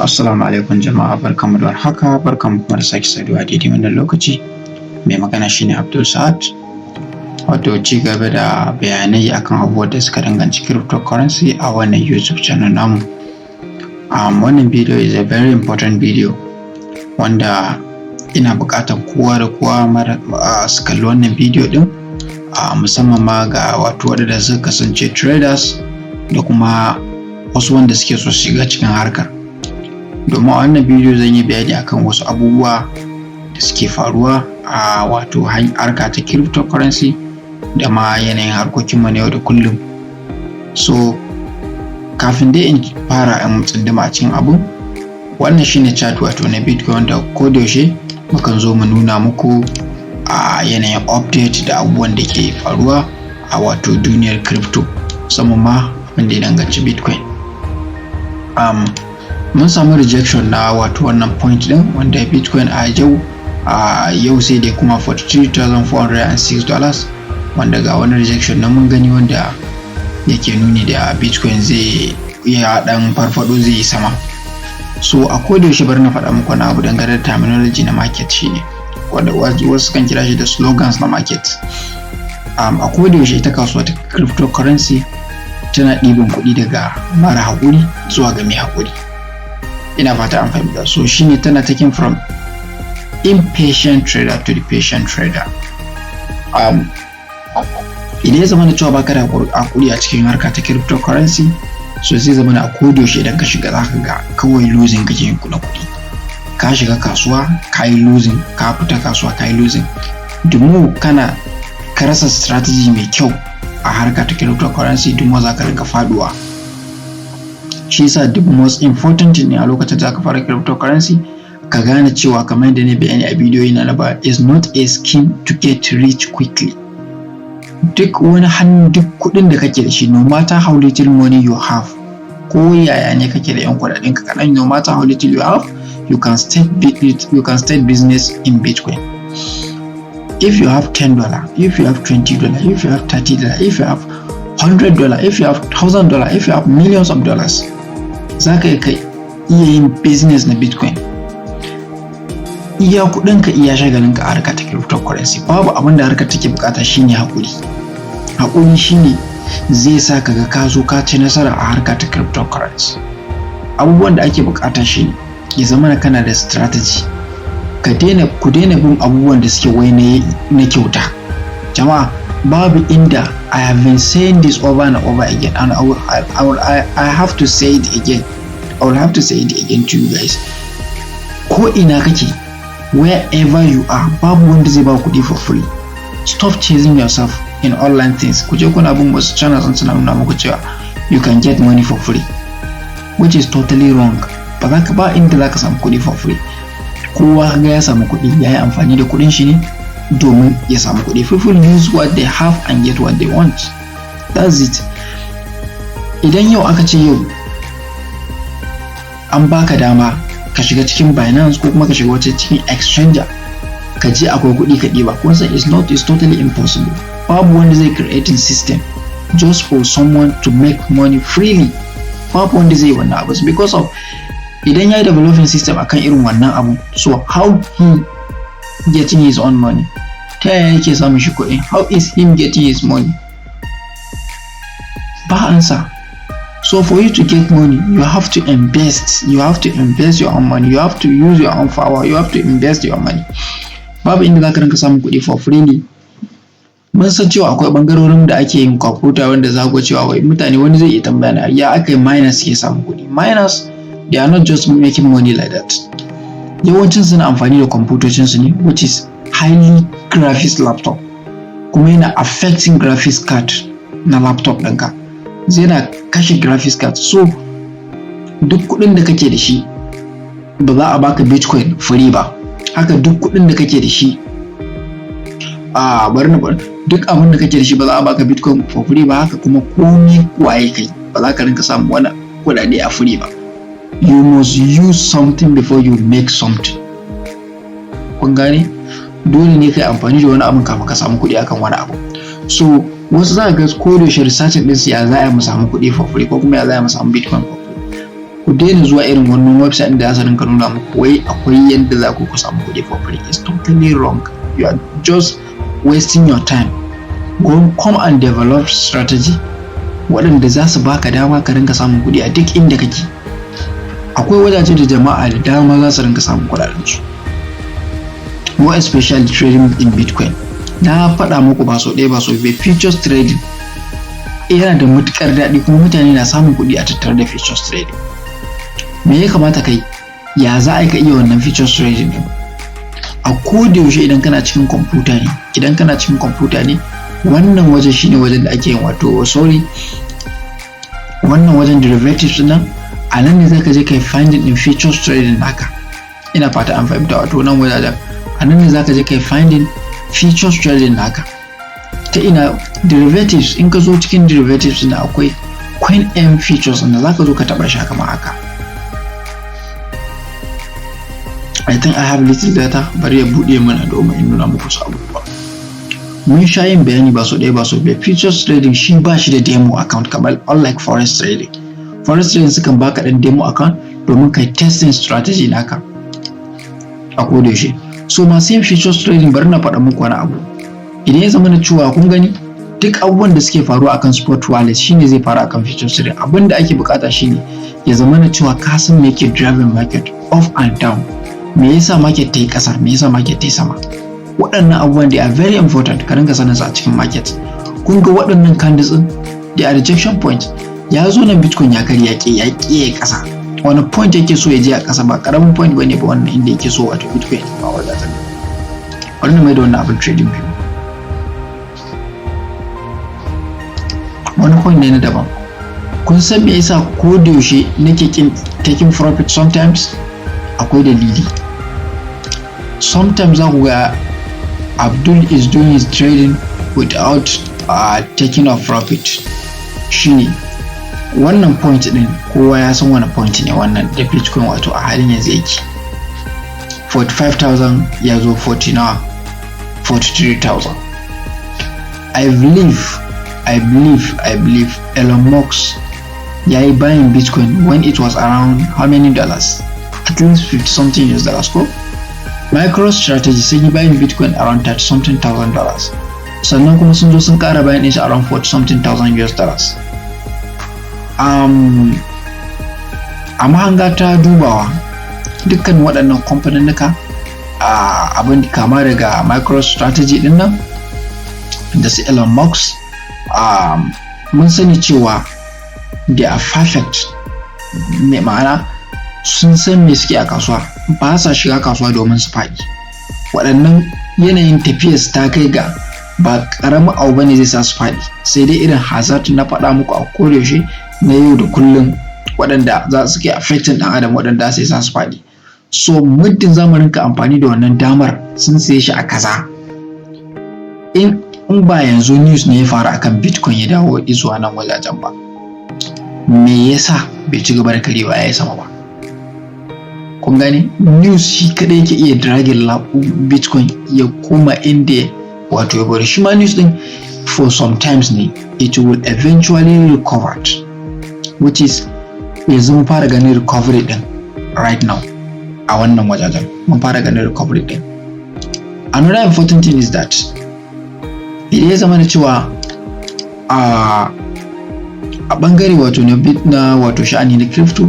Assalamu alaikum jama'a, barkanmu da warhaka, barkanmu kuma da sake saduwa a daidai wannan lokaci. Mai magana shine Abdul Saad, wato ci gaba da bayanai akan abubuwan da suka danganci cryptocurrency a wannan YouTube channel namu. Wannan video is a very important video wanda ina buƙatar kowa da kowa su kalli wannan video din, musamman ma ga wato waɗanda suka kasance traders da kuma wasu wanda suke so su shiga cikin harkar. Domin a wannan bidiyo zan yi bayani akan wasu abubuwa da suke faruwa a wato harka ta cryptocurrency da ma yanayin harkokinmu na yau da kullum. So kafin dai in fara in tsunduma a cikin abu, wannan shine chart wato na Bitcoin wanda kodayaushe mukan zo mu nuna muku a yanayin update da abubuwan da ke faruwa a wato duniyar crypto, musamman ma abin da ya danganci Bitcoin. Mun samu rejection na wato wannan point din wanda Bitcoin a yau sai dai kuma $43,406, wanda ga wani rejection na mun gani wanda yake nuni da Bitcoin zai iya dan farfado, zai yi sama. So a koda yaushe bari na faɗa muku na abu dangane da terminology na market shine wanda wasu kan kira shi da slogans na market. A koda yaushe ita kasuwa ta cryptocurrency tana ɗiban kuɗi daga mara haƙuri zuwa ga mai haƙuri. Ina fata an fahimta. So shine tana taking from impatient trader to the patient trader. Idan ya zama da cewa baka da hakuri a cikin harka ta cryptocurrency, so zai zama a kodayaushe idan ka shiga zaka ga kawai losing kake yin kuɗi. Ka shiga kasuwa ka yi losing, ka fita kasuwa ka yi losing. Dumu ka rasa strategy mai kyau a harka ta cryptocurrency, dumu za ka rinka faduwa. Shi yasa the most important ne a lokacin da ka fara cryptocurrency ka gane cewa, kamar yadda ne bayani a bidiyo na ba, is not a scheme to get rich quickly. Duk wani duk kuɗin da kake da shi, no matter how little money you have, ko yaya ne kake da yan kuɗaɗen ka kaɗan, no matter how little you have, you can start business in Bitcoin. If you have $10, if you have $20, if you have $30, if you have $100, if you have $1,000, if you have millions of dollars, za ka iya yin business na Bitcoin. Iya kuɗinka iya shagalinka a harka ta cryptocurrency. Babu abin da harkar take bukata shine haƙuri. Haƙuri shine zai sa ka ga ka zo ka ci nasara a harka ta cryptocurrency. Abubuwan da ake bukata shine ya zama kana da strategy. Ku daina bin abubuwan da suke wai na kyauta. Jama'a, babu inda, I have been saying this over and over again, and I have to say it again. I will have to say it again to you guys. Ko ina kake, wherever you are, babu wanda zai ba kuɗi for free. Stop chasing yourself in online things. Ku je kuna bin wasu channels suna nuna muku cewa you can get money for free, which is totally wrong. Ba inda za ka samu kuɗi for free. Kowa ga ya samu kuɗi, ya yi amfani da kuɗin shi ne domin ya samu kuɗi. People use what they have and get what they want. That's it. Idan yau aka ce yau an baka dama ka shiga cikin Binance ko kuma ka shiga wata cikin exchanger, ka je akwai kuɗi ka ɗiba, kuma sai it's totally impossible. Babu wanda zai creating system just for someone to make money freely. Babu wanda zai yi wannan abu, because of idan ya yi developing system akan irin wannan abu, so how he getting his own money? Ta yaya yake samun shi kuɗi? How is him getting his money? Ba answer. So for you to get money, you have to invest. You have to invest your own money. You have to use your own power. You have to invest your money. Babu inda za ka rinka samun kuɗi for freely. Mun san cewa akwai bangarorin da ake yin kwamfuta wanda za ku cewa wai mutane, wani zai iya tambaya ya aka yi miners ke samun kuɗi. Miners, they are not just making money like that. Yawancin suna amfani da kwamfutocin su ne, which is highly graphics laptop, kuma yana affecting graphics card na laptop ɗinka. Zai na kashe graphics card. So duk kuɗin da kake da shi ba za a baka Bitcoin free ba. Haka duk kuɗin da kake da shi duk abin da kake da shi ba za a baka Bitcoin for free ba. Haka kuma komai waye kai ba za ka rinka samu wani kuɗaɗe a free ba. You must use something before you make something. Kun gane? Dole ne kai amfani da wani abin kafin ka samu kuɗi akan wani abu. So wasu za ka ga ko da shi research din su ya za a mu samu kuɗi for free, ko kuma ya za a mu samu Bitcoin for free. ku daina zuwa irin wannan website da za su rinka nuna muku wai akwai yadda za ku samu kuɗi for free. It's totally wrong. You are just wasting your time. Come and develop strategy waɗanda za su baka dama ka rinka samun kuɗi a duk inda kake. Akwai wajaje da jama'a da dama za su rinka samun kuɗaɗen su. More especially trading in Bitcoin. Na faɗa muku ba so ɗaya ba so biyu, futures trading yana da matuƙar daɗi kuma mutane na samun kuɗi a tattare da futures trading. Me ya kamata kai? Ya za a ka iya wannan futures trading ɗin? A koda yaushe idan kana cikin kwamfuta ne, wannan wajen shine wajen da ake yin wannan wajen derivatives nan, a nan ne zaka je kai finding din futures trading naka. Ina fata an fahimta, wato nan wajen a nan ne zaka je kai finding futures trading naka. Ta ina derivatives, in ka zo cikin derivatives na akwai coin m futures da zaka zo ka taba shi kamar haka. I think I have little data, bari ya buɗe mana domin in nuna muku su abubuwa. Mun sha yin bayani ba so ɗaya ba so biyu, futures trading shi ba shi da demo account kamar unlike forex trading. Forex trading sukan baka ɗan demo account domin kai testing strategy naka a koda yaushe. So masu yin futures trading bari na faɗa muku wani abu. Idan ya zama na cewa kun gani duk abubuwan da suke faruwa akan spot wallet shine zai faru akan futures trading. Abin da ake bukata shine ya zama na cewa ka san me yake driving market up and down. Me yasa market ta yi ƙasa, me yasa market ta yi sama. Waɗannan abubuwan they are very important ka rinka sanin su a cikin market. Kun ga waɗannan candles din they are rejection point. Ya zo nan Bitcoin ya karya ya ƙasa. Wani point yake so ya je a ƙasa, ba ƙaramin point bane ba wannan inda yake so wato Bitcoin ba wadatar. Wannan mai da wannan abin trading view. Wani point ne na daban. Kun san me yasa ko da yaushe nake kin taking profit sometimes? Akwai dalili. Sometimes za ku ga Abdul is doing his trading without taking a profit. Shine wannan point din kowa ya san wani point ne wannan da Bitcoin wato a halin yanzu yake 45,000 ya zo 43,000. I believe Elon Musk yayi buying Bitcoin when it was around how many dollars? At least 50 something US dollars ko? MicroStrategy sun yi buying Bitcoin around 30 something thousand dollars. Sannan kuma sun zo sun kara buying din shi around 40 something thousand US dollars. Amma hanga ta dubawa dukkan waɗannan kamfaninnika abin kama daga MicroStrategy din nan da su Elon Musk mun sani cewa they are perfect. Me ma'ana sun san me suke a kasuwa, ba sa shiga kasuwa domin su faɗi. Waɗannan yanayin tafiyar ta kai ga ba ƙaramin abu bane zai sa su faɗi, sai dai irin hazard na faɗa muku a kodayaushe na yau da kullum waɗanda za su ke affecting ɗan adam waɗanda sai sa su faɗi. So muddin zamu rinka amfani da wannan damar sun siye shi a kaza. In ba yanzu news ne ya faru akan Bitcoin ya dawo zuwa nan wajajen ba, me yasa bai ci gaba da karewa ya yi sama ba? Kun gane news shi kadai yake iya dragging Bitcoin ya koma inda wato ya bari. Shi ma news din for sometimes ne it will eventually recover, which is yanzu mun fara ganin recovery din right now a wannan wajajen mun fara ganin recovery din. Another important thing is that idan ya zama da cewa a bangare wato na wato sha'ani na crypto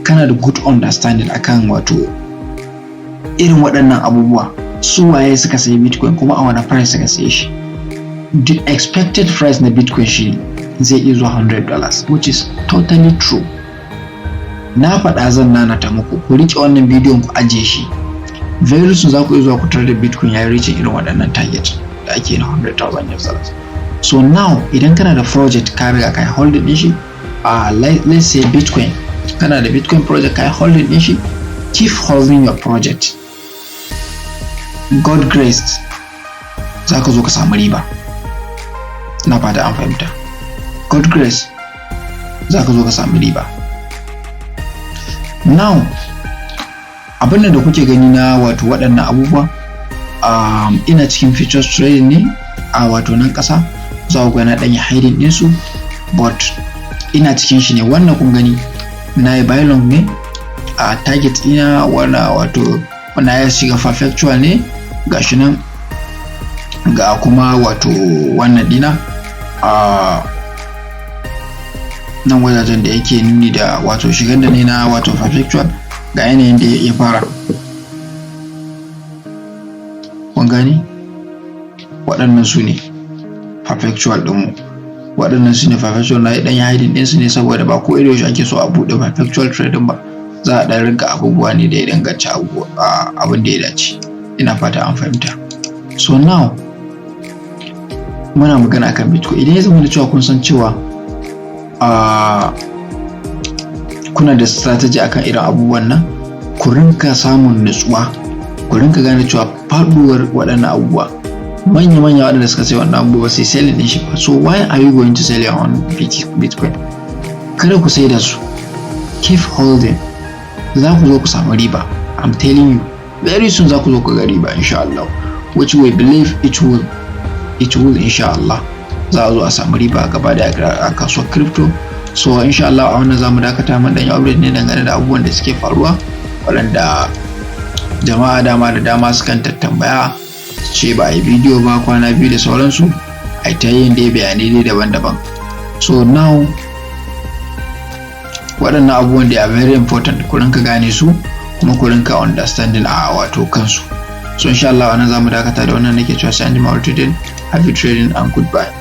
kana da good understanding akan wato irin waɗannan abubuwa, su waye suka sayi Bitcoin kuma a wani price suka saye shi. The expected price na Bitcoin shi zai iya zuwa $100, which is totally true. Na faɗa zan nanata muku ku riƙe wannan bidiyon ku ajiye shi, very soon za ku iya zuwa ku tarar da Bitcoin ya reach irin waɗannan target da ake na $100,000. So now idan kana da project ka riga kai holding din shi, let's say Bitcoin, kana da Bitcoin project kai holding din shi, keep holding your project. God graced za ka zo ka samu riba. Na fata an fahimta. God grace za ka zo ka samu riba. Now abin da kuke gani na wato waɗannan abubuwa ina cikin futures trading ne a wato nan ƙasa, za ku ga na ɗanyi hiding ɗinsu, but ina cikin shi ne. Wannan kun gani na yi buy long ne, a target ina wato ya shiga perpetual ne gashi nan, ga kuma wato wannan dina a nan wajajen da yake nuni da wato shigar da ne na wato perpetual ga yanayin da ya fara. Kun gani waɗannan su ne perpetual ɗinmu, waɗannan su ne perpetual. na ɗan yi hiding ɗinsu ne saboda ba ko yaushe ake so a buɗe perpetual trading ba, za a ɗan rinka abubuwa ne da ya danganci abin da ya dace. Ina fata an fahimta. So now muna magana akan Bitcoin. Idan ya zama da cewa kun san cewa kuna da strategy akan irin abubuwan nan, ku rinka samun nutsuwa, ku rinka gane cewa faɗuwar waɗannan abubuwa manya-manya waɗanda suka sai wannan abubuwa sai selling din shi. So why are you going to sell your own Bitcoin? Kada ku sai da su, keep holding. Za ku zo ku samu riba. I'm telling you, very soon za ku zo ku ga riba insha Allah, which we believe it will insha Allah. Za a zo a samu riba gaba da a kasuwar crypto. So insha Allah a wannan zamu dakata, mun dan yi update ne dangane da abubuwan da suke faruwa, waɗanda jama'a da dama sukan tambaya ce ba a yi bidiyo ba kwana biyu da sauransu, a ta yin dai bayanai dai daban-daban. So now waɗannan abubuwan da are very important, ku rinka gane su kuma ku rinka understanding a wato kansu. So insha Allah wannan zamu dakata da wannan, nake cewa sai an jima. Happy trading and goodbye.